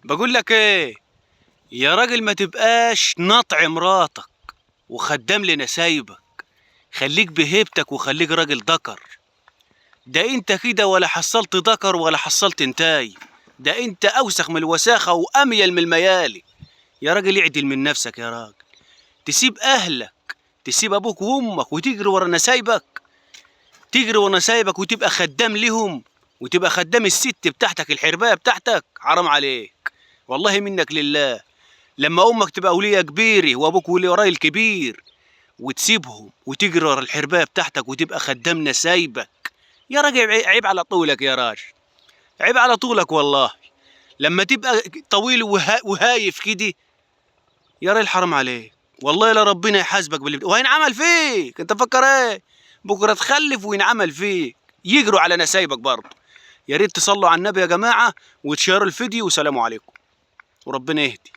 بقول لك ايه يا راجل، ما تبقاش نطع مراتك وخدام لنسايبك. خليك بهيبتك وخليك راجل ذكر. ده انت كده ولا حصلت ذكر ولا حصلت انتاي. ده انت اوسخ من الوساخة واميل من الميالي. يا راجل اعدل من نفسك يا راجل. تسيب اهلك، تسيب ابوك وامك وتجري ورا نسايبك. تجري ورا نسايبك وتبقى خدام لهم، وتبقى خدام الست بتاعتك الحرباية بتاعتك. حرام عليك والله، منك لله. لما امك تبقى وليه كبيره وابوك وليه راجل كبير، وتسيبهم وتجري ورا الحربايه بتاعتك وتبقى خدام نسايبك. يا راجل عيب على طولك يا راجل، عيب على طولك والله. لما تبقى طويل وهايف كده، يا راجل حرام عليك والله. لا ربنا يحاسبك وهينعمل فيك. انت فكر ايه؟ بكره تخلف وينعمل فيك، يجروا على نسايبك برضه. يا ريت تصلوا على النبي يا جماعه وتشيروا الفيديو، وسلام عليكم وربنا يهدي.